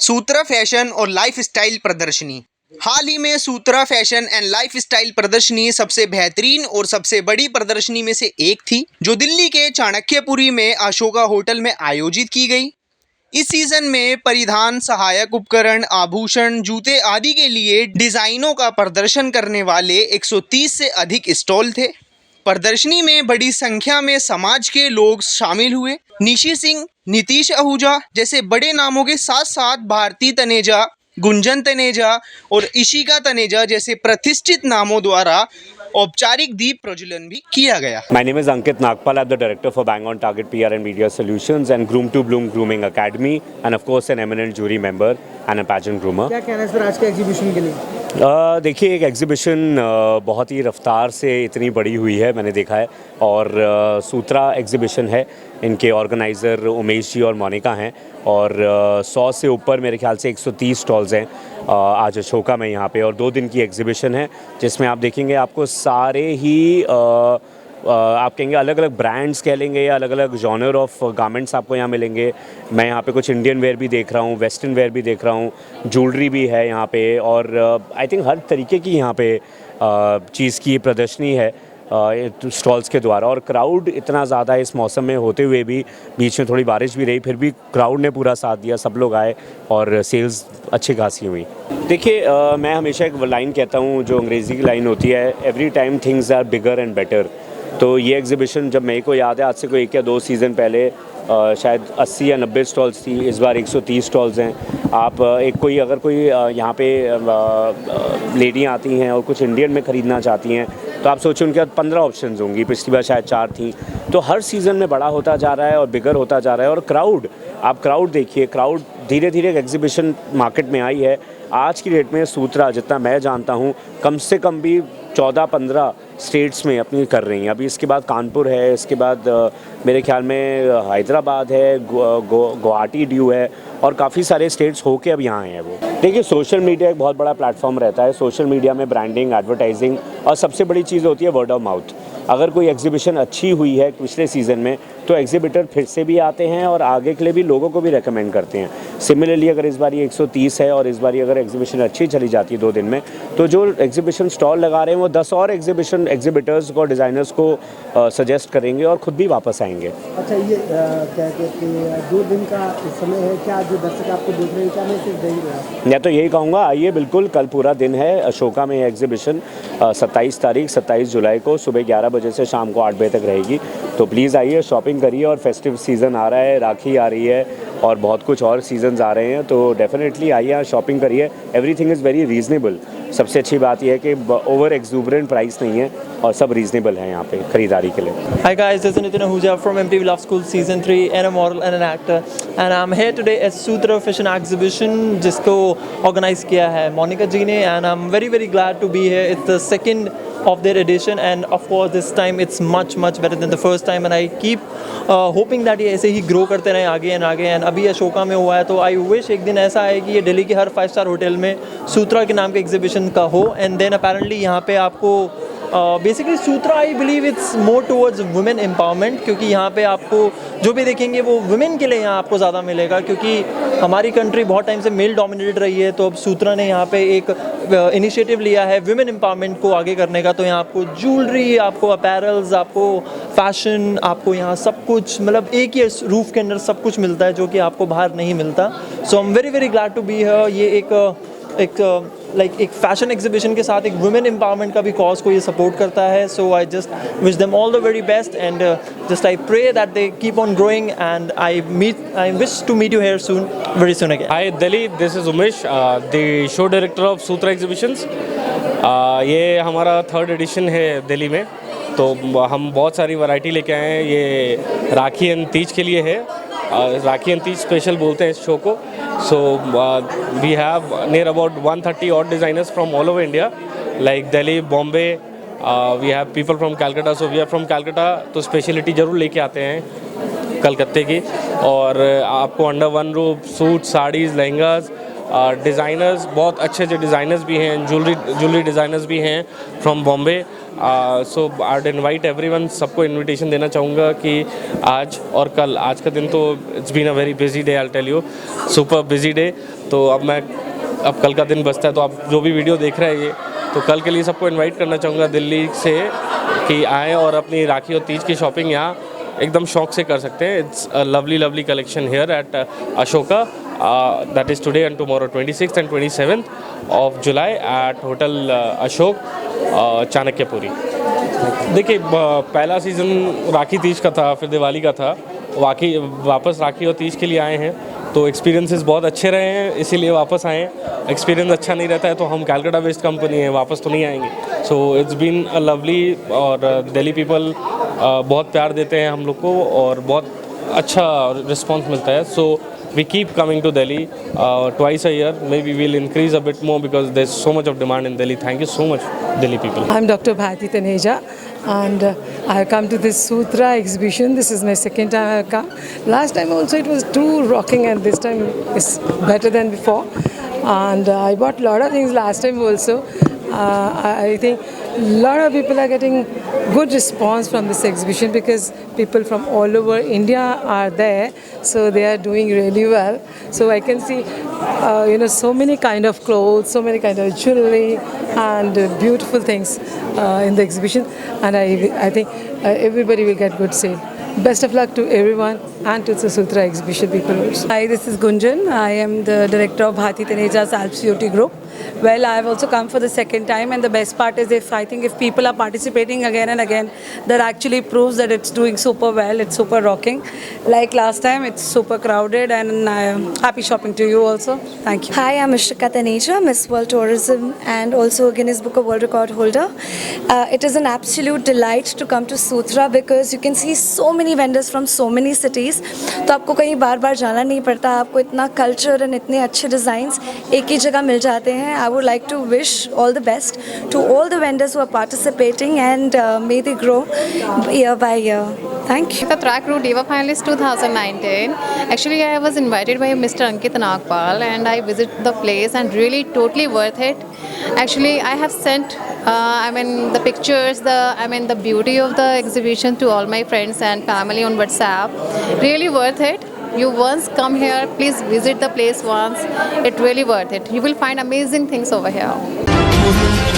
सूत्रा fashion और lifestyle प्रदर्शनी। हाल ही में सूत्रा फैशन एंड लाइफस्टाइल प्रदर्शनी सबसे बेहतरीन और सबसे बड़ी प्रदर्शनी में से एक थी, जो दिल्ली के चाणक्यपुरी में अशोका होटल में आयोजित की गई। इस सीजन में परिधान, सहायक उपकरण, आभूषण, जूते आदि के लिए डिजाइनों का प्रदर्शन करने वाले 130 से अधिक स्टॉल थे। प्रदर्शनी में बड़ी संख्या में समाज के लोग शामिल हुए। निशी सिंह, नीतीश आहूजा जैसे बड़े नामों के साथ साथ भारती तनेजा, गुंजन तनेजा और इशिका तनेजा जैसे प्रतिष्ठित नामों द्वारा औपचारिक दीप प्रज्वलन भी किया गया। My name is Ankit Nagpal. I'm the director for Bang on Target PR and Media Solutions and Groom to Bloom Grooming Academy, and of course an eminent jury member and a pageant groomer. क्या कहना है sir आज के exhibition के लिए? देखिए, एक exhibition बहुत ही रफ्तार से इतनी बड़ी हुई है, मैंने देखा है। और सूत्रा एग्जीबिशन है, इनके ऑर्गेनाइज़र उमेश जी और मोनिका हैं। और 100 से ऊपर, मेरे ख्याल से 130 स्टॉल्स हैं आज अशोका में यहाँ पे। और 2 दिन की एग्जीबिशन है, जिसमें आप देखेंगे आपको सारे ही आप कहेंगे अलग अलग ब्रांड्स कह लेंगे या अलग अलग जॉनर ऑफ गारमेंट्स आपको यहाँ मिलेंगे। मैं यहाँ पे कुछ इंडियन वेयर भी देख रहा हूँ, वेस्टर्न वेयर भी देख रहा हूँ, ज्वेलरी भी है यहाँ पे। और आई थिंक हर तरीके की यहाँ पे चीज़ की प्रदर्शनी है स्टॉल्स के द्वारा। और क्राउड इतना ज़्यादा इस मौसम में होते हुए भी, बीच में थोड़ी बारिश भी रही, फिर भी क्राउड ने पूरा साथ दिया, सब लोग आए और सेल्स अच्छी खासी हुई। देखिए, मैं हमेशा एक लाइन कहता हूँ जो अंग्रेज़ी की लाइन होती है, every time things are bigger and better. तो ये एग्जीबिशन जब मेरे को याद है, आज से कोई 1 या 2 सीज़न पहले शायद 80 या 90 स्टॉल्स थी, इस बार 130 स्टॉल्स हैं। आप अगर कोई यहाँ पे लेडी आती हैं और कुछ इंडियन में ख़रीदना चाहती हैं, तो आप सोचें उनके पास 15 ऑप्शंस होंगी, पिछली बार शायद 4 थी। तो हर सीज़न में बड़ा होता जा रहा है और बिगर होता जा रहा है। और क्राउड देखिए, क्राउड धीरे धीरे एग्जीबिशन मार्केट में आई है। आज की डेट में सूत्रा, जितना मैं जानता हूँ, कम से कम भी 14-15 स्टेट्स में अपनी कर रही हैं। अभी इसके बाद कानपुर है, इसके बाद मेरे ख्याल में हैदराबाद है, गुवाहाटी ड्यू है, और काफ़ी सारे स्टेट्स होके अब यहाँ हैं वो। देखिए, सोशल मीडिया एक बहुत बड़ा प्लेटफॉर्म रहता है। सोशल मीडिया में ब्रांडिंग, एडवर्टाइजिंग और सबसे बड़ी चीज़ होती है वर्ड ऑफ माउथ। अगर कोई एग्जीबिशन अच्छी हुई है पिछले सीज़न में, तो एग्जीबिटर फिर से भी आते हैं और आगे के लिए भी लोगों को भी रेकमेंड करते हैं। सिमिलरली, अगर इस बार ये 130 है और इस बार अगर एग्जीबिशन अच्छी चली जाती है 2 दिन में, तो जो एग्जीबिशन स्टॉल लगा रहे हैं वो 10 और एग्जीबिटर्स को, डिज़ाइनर्स को सजेस्ट करेंगे और ख़ुद भी वापस आएंगे। अच्छा, ये क्या कहते हैं, 2 दिन का समय है, क्या जो दर्शक आपको देख रहे हैं क्या मैसेज देंगे? मैं तो यही कहूँगा, आइए, बिल्कुल कल पूरा दिन है अशोका में एग्जीबिशन। 27 जुलाई को सुबह 11 बजे से शाम को 8 बजे तक रहेगी। तो प्लीज़ आइए, शॉपिंग करिए। और फेस्टिव सीज़न आ रहा है, राखी आ रही है और बहुत कुछ और सीजन्स आ रहे हैं, तो डेफिनेटली आइए, शॉपिंग करिए। Everything is very reasonable. सबसे अच्छी बात यह है कि ओवर एक्सूबरेंट प्राइस नहीं है और सब रीज़नेबल है यहाँ पे खरीदारी के लिए। Hi guys, this is Nitin Ahuja from MTV Love School Season 3 and a model and an actor, and I'm here today at Sutra Fashion Exhibition जिसको ऑर्गेनाइज किया है मोनिका जी ने, and I'm very glad to be here. It's the second of their edition and of course this time it's much better than the first time, and I keep hoping that ये ऐसे ही grow करते रहें आगे and अभी अशोका में हुआ है, तो आई विश एक दिन ऐसा आए कि ये दिल्ली के हर 5 स्टार होटल में सूत्रा के नाम के एग्जीबिशन का हो। एंड देन अपेरेंटली यहाँ पे आपको basically Sutra, I believe it's more towards women empowerment, क्योंकि यहाँ पे आपको जो भी देखेंगे वो वुमेन के लिए यहाँ आपको ज़्यादा मिलेगा, क्योंकि हमारी कंट्री बहुत टाइम से मेल डोमिनेटेड रही है। तो अब सूत्रा ने यहाँ पे एक इनिशिएटिव लिया है वुमेन एम्पावरमेंट को आगे करने का। तो यहाँ आपको ज्वेलरी, आपको अपैरल्स, आपको फैशन, आपको यहाँ सब कुछ, मतलब एक ही रूफ के अंदर सब कुछ मिलता है जो कि आपको बाहर नहीं मिलता। So I am very glad to be here. ये एक फैशन एग्जीबिशन के साथ एक वुमेन एम्पावरमेंट का भी कॉज को ये सपोर्ट करता है। So I just wish them all the very best and just I pray that they keep on growing and I wish to meet you here soon, very soon again. Hi Delhi, this is Umesh, the show director of Sutra Exhibitions. ये हमारा 3rd addition है दिल्ली में, तो हम बहुत सारी variety लेके आए हैं। ये राखी एंड तीज के लिए है, राखी एंड तीज स्पेशल बोलते हैं इस शो को। So we have near about 130 odd designers from all over India, like Delhi, Bombay, we have people from Calcutta, so we are from Calcutta, तो स्पेशलिटी ज़रूर लेके आते हैं कलकत्ते की। और आपको under one roof suit, saris, lehengas designers बहुत अच्छे डिज़ाइनर्स भी हैं, ज्वेलरी डिज़ाइनर्स भी हैं from Bombay. So I invite everyone, सबको इनविटेशन देना चाहूँगा कि आज और कल, आज का दिन तो it's been a very busy day, I tell you, super busy day. तो अब कल का दिन बचता है, तो आप जो भी वीडियो देख रहे हैं ये, तो कल के लिए सबको इनवाइट करना चाहूँगा दिल्ली से कि आएँ और अपनी राखी और तीज की शॉपिंग यहाँ एकदम शौक से कर सकते हैं। It's a lovely collection here eight Ashoka, that is today and tomorrow 26th and 27th of July at hotel Ashok Chanakyapuri. देखिए, पहला सीज़न राखी तीज का था, फिर दिवाली का था, वापस राखी और तीज के लिए आए हैं, तो एक्सपीरियंसेस बहुत अच्छे रहे हैं, इसीलिए वापस आए हैं। एक्सपीरियंस अच्छा नहीं रहता है तो हम कैलकाटा बेस्ड कंपनी है, वापस तो नहीं आएंगे। So it's been a lovely, और दिल्ली पीपल बहुत प्यार देते हैं हम लोग को और बहुत अच्छा रिस्पॉन्स मिलता है। सो we keep coming to Delhi twice a year. Maybe we'll increase a bit more because there's so much of demand in Delhi. Thank you so much, Delhi people. I'm Dr. Bharti Taneja, and I have come to this Sutra exhibition. This is my second time I have come. Last time also it was too rocking, and this time it's better than before. And I bought a lot of things last time also. I think a lot of people are getting good response from this exhibition because people from all over India are there, so they are doing really well. So I can see so many kind of clothes, so many kind of jewelry and beautiful things in the exhibition, and I think everybody will get good sale. Best of luck to everyone and to the Sutra exhibition people also. Hi, this is Gunjan. I am the director of Bharti Taneja's Alps Beauty Group. Well, I have also come for the second time, and the best part is I think if people are participating again and again, that actually proves that it's doing super well, it's super rocking. Like last time, it's super crowded, and I am happy shopping to you also. Thank you. Hi, I'm Ishrika Taneja, Miss World Tourism and also a Guinness Book of World Record holder. It is an absolute delight to come to Sutra because you can see so many vendors from so many cities. तो आपको कहीं बार बार जाना नहीं पड़ता, आपको इतना culture and इतने अच्छे डिज़ाइंस एक ही जगह मिल जाते हैं। I would like to wish all the best to all the vendors who are participating, and may they grow year by year. Thank you. The track route Diva Finalist 2019. Actually, I was invited by Mr. Ankit Nagpal, and I visited the place and really totally worth it. Actually, I have sent the pictures, the beauty of the exhibition to all my friends and family on WhatsApp. Really worth it. You once come here, please visit the place once. It's really worth it. You will find amazing things over here.